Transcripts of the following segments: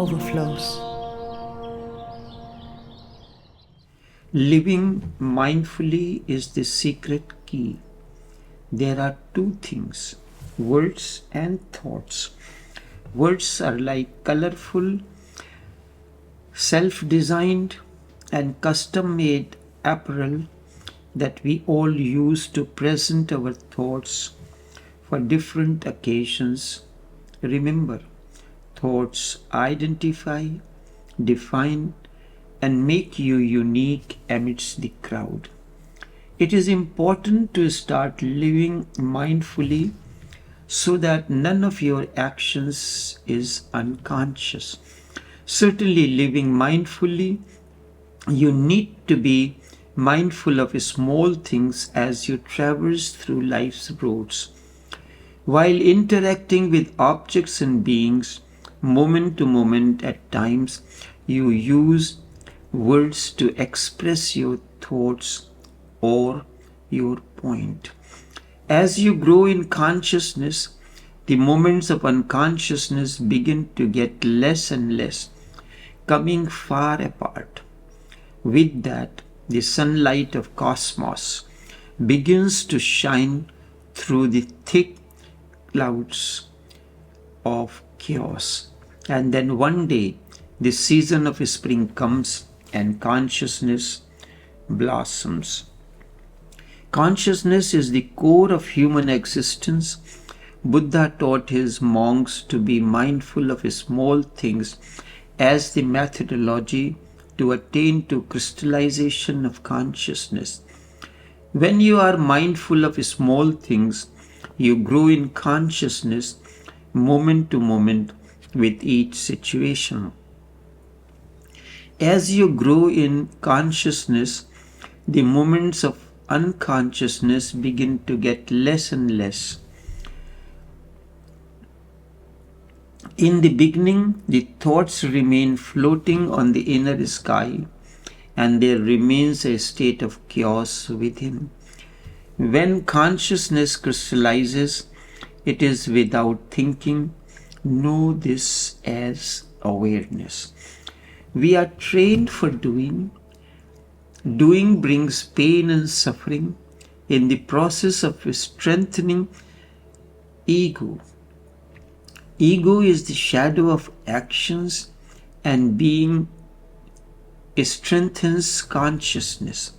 Overflows. Living mindfully is the secret key. There are two things, words and thoughts. Words are like colorful, self-designed and custom-made apparel that we all use to present our thoughts for different occasions. Remember, thoughts identify, define, and make you unique amidst the crowd. It is important to start living mindfully so that none of your actions is unconscious. Certainly, living mindfully, you need to be mindful of small things as you traverse through life's roads. While interacting with objects and beings, moment to moment at times, you use words to express your thoughts or your point. As you grow in consciousness, the moments of unconsciousness begin to get less and less, coming far apart. With that, the sunlight of cosmos begins to shine through the thick clouds of chaos. And then one day, the season of spring comes and consciousness blossoms. Consciousness is the core of human existence. Buddha taught his monks to be mindful of small things as the methodology to attain to crystallization of consciousness. When you are mindful of small things, you grow in consciousness moment to moment with each situation. As you grow in consciousness, the moments of unconsciousness begin to get less and less. In the beginning, the thoughts remain floating on the inner sky, and there remains a state of chaos within. When consciousness crystallizes, it is without thinking. Know this as awareness. We are trained for doing. Doing brings pain and suffering in the process of strengthening ego. Ego is the shadow of actions, and being strengthens consciousness.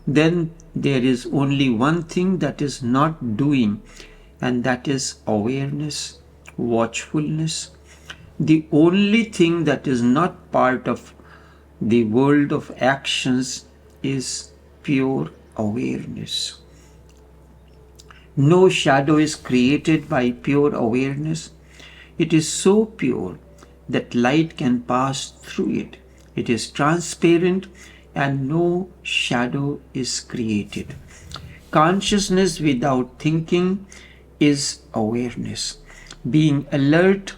Then there is only one thing that is not doing, and that is awareness, watchfulness. The only thing that is not part of the world of actions is pure awareness. No shadow is created by pure awareness. It is so pure that light can pass through it. It is transparent and no shadow is created. Consciousness without thinking is awareness. Being alert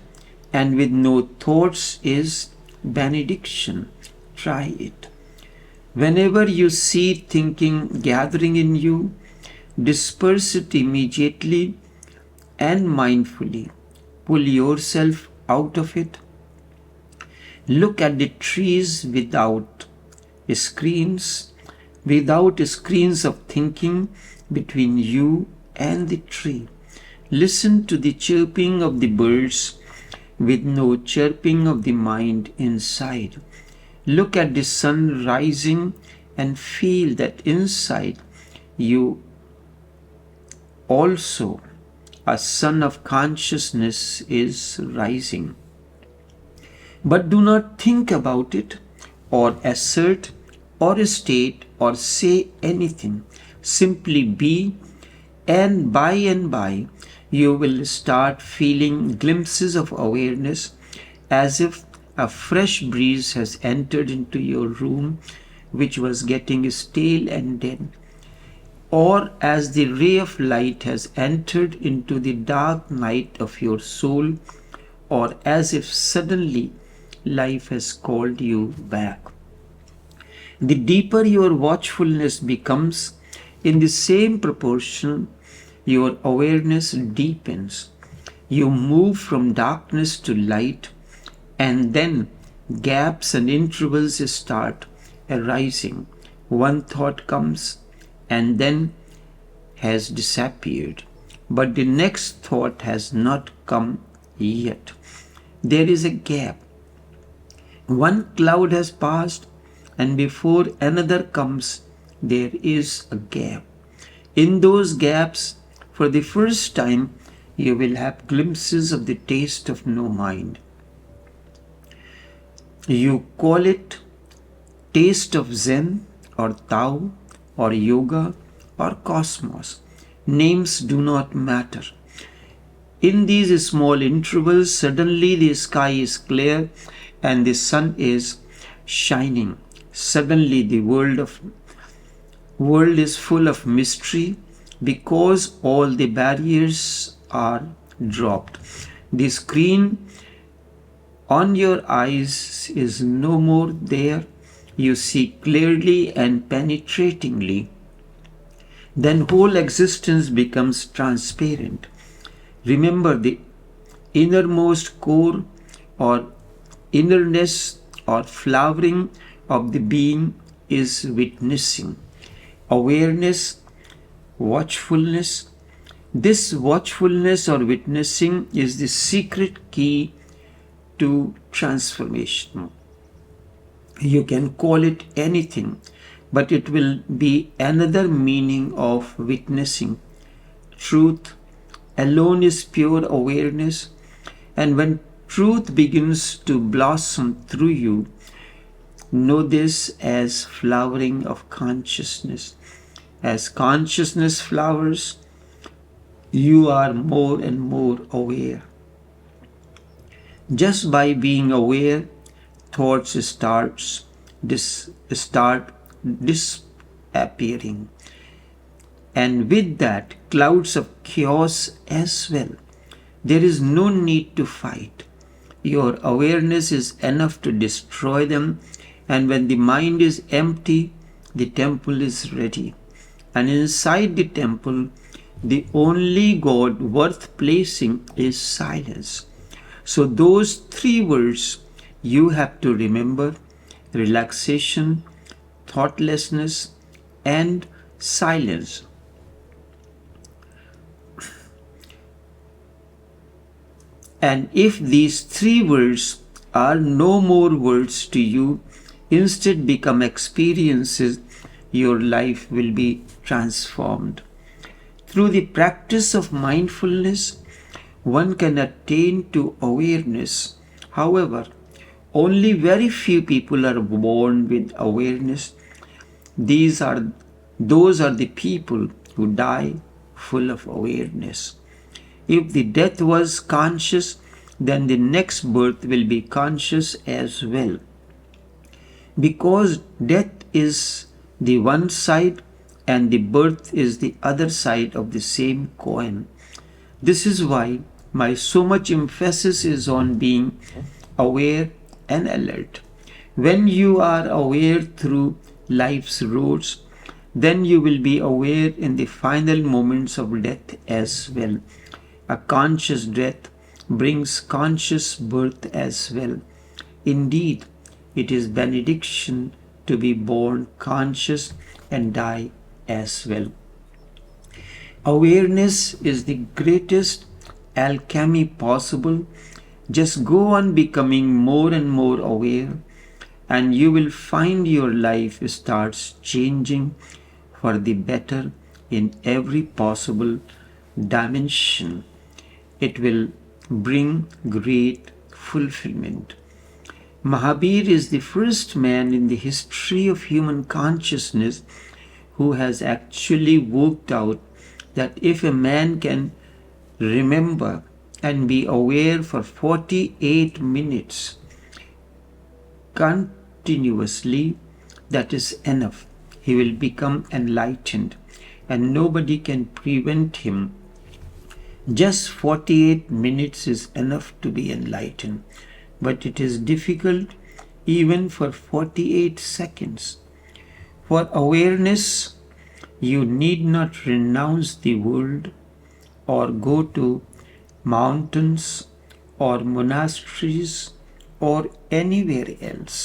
and with no thoughts is benediction. Try it. Whenever you see thinking gathering in you, disperse it immediately and mindfully. Pull yourself out of it. Look at the trees without screens of thinking between you and the tree. Listen to the chirping of the birds with no chirping of the mind inside. Look at the sun rising and feel that inside you also a sun of consciousness is rising. But do not think about it or assert or state or say anything. Simply be, and by you will start feeling glimpses of awareness as if a fresh breeze has entered into your room which was getting stale and dead, or as the ray of light has entered into the dark night of your soul, or as if suddenly life has called you back. The deeper your watchfulness becomes, in the same proportion your awareness deepens. You move from darkness to light, And then gaps and intervals start arising. One thought comes and then has disappeared, but the next thought has not come yet. There is a gap. One cloud has passed, and before another comes, there is a gap. In those gaps, for the first time, you will have glimpses of the taste of no mind. You call it taste of Zen or Tao or Yoga or Cosmos. Names do not matter. In these small intervals, suddenly the sky is clear and the sun is shining. Suddenly the world is full of mystery because all the barriers are dropped. The screen on your eyes is no more there. You see clearly and penetratingly. Then whole existence becomes transparent. Remember, the innermost core or innerness or flowering of the being is witnessing. Awareness, watchfulness. This watchfulness or witnessing is the secret key to transformation. You can call it anything, but it will be another meaning of witnessing. Truth alone is pure awareness, and when truth begins to blossom through you, know this as flowering of consciousness. As consciousness flowers, you are more and more aware. Just by being aware, thoughts start disappearing. And with that, clouds of chaos as well. There is no need to fight. Your awareness is enough to destroy them, and when the mind is empty, the temple is ready. And inside the temple, the only God worth placing is silence. So those three words you have to remember: relaxation, thoughtlessness, and silence. And if these three words are no more words to you, instead become experiences, your life will be transformed. Through the practice of mindfulness, one can attain to awareness. However, only very few people are born with awareness. Those are the people who die full of awareness. If the death was conscious, then the next birth will be conscious as well. Because death is the one side and the birth is the other side of the same coin. This is why my so much emphasis is on being aware and alert. When you are aware through life's roads, then you will be aware in the final moments of death as well. A conscious death brings conscious birth as well. Indeed, it is benediction to be born conscious and die as well. Awareness is the greatest alchemy possible. Just go on becoming more and more aware, and you will find your life starts changing for the better in every possible dimension. It will bring great fulfillment. Mahabir is the first man in the history of human consciousness who has actually worked out that if a man can remember and be aware for 48 minutes continuously, that is enough. He will become enlightened, and nobody can prevent him. Just 48 minutes is enough to be enlightened, but it is difficult even for 48 seconds. For awareness, you need not renounce the world or go to mountains or monasteries or anywhere else.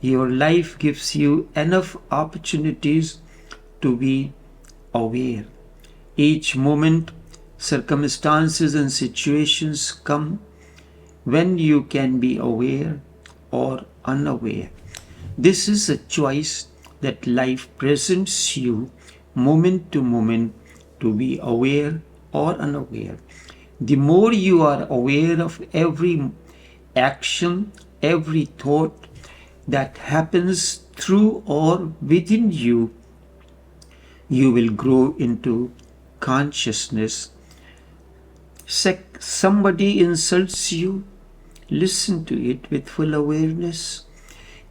Your life gives you enough opportunities to be aware. Each moment, circumstances and situations come when you can be aware or unaware. This is a choice that life presents you moment to moment to be aware or unaware. The more you are aware of every action, every thought that happens through or within you, you will grow into consciousness. Somebody insults you, listen to it with full awareness,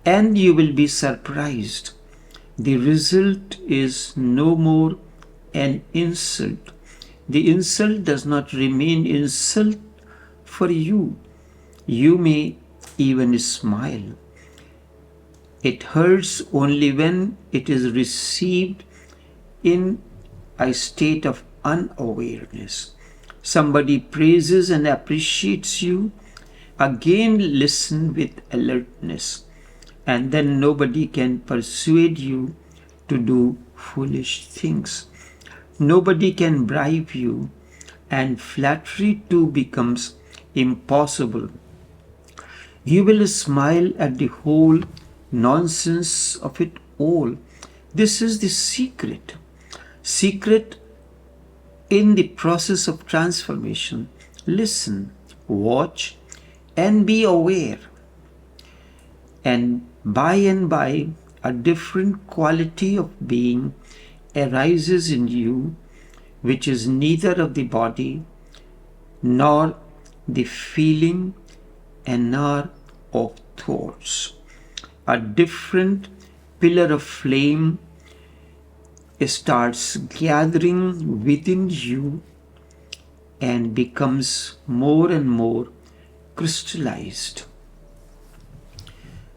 and you will be surprised. The result is no more an insult. The insult does not remain insult for you. You may even smile. It hurts only when it is received in a state of unawareness. Somebody praises and appreciates you. Again, listen with alertness, and then nobody can persuade you to do foolish things. Nobody can bribe you, and flattery too becomes impossible. You will smile at the whole nonsense of it all. This is the secret. Secret in the process of transformation. Listen, watch, and be aware. And by, a different quality of being arises in you, which is neither of the body, nor the feeling, and nor of thoughts. A different pillar of flame starts gathering within you and becomes more and more crystallized.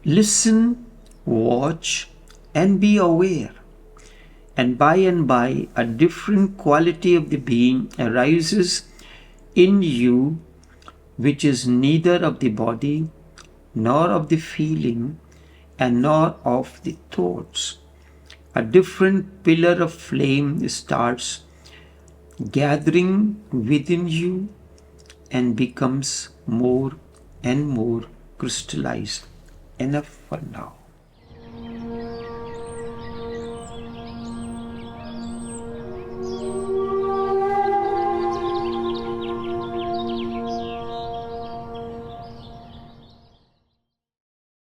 Listen, watch, and be aware. And by, a different quality of the being arises in you, which is neither of the body, nor of the feeling, and nor of the thoughts. A different pillar of flame starts gathering within you and becomes more and more crystallized. Enough for now.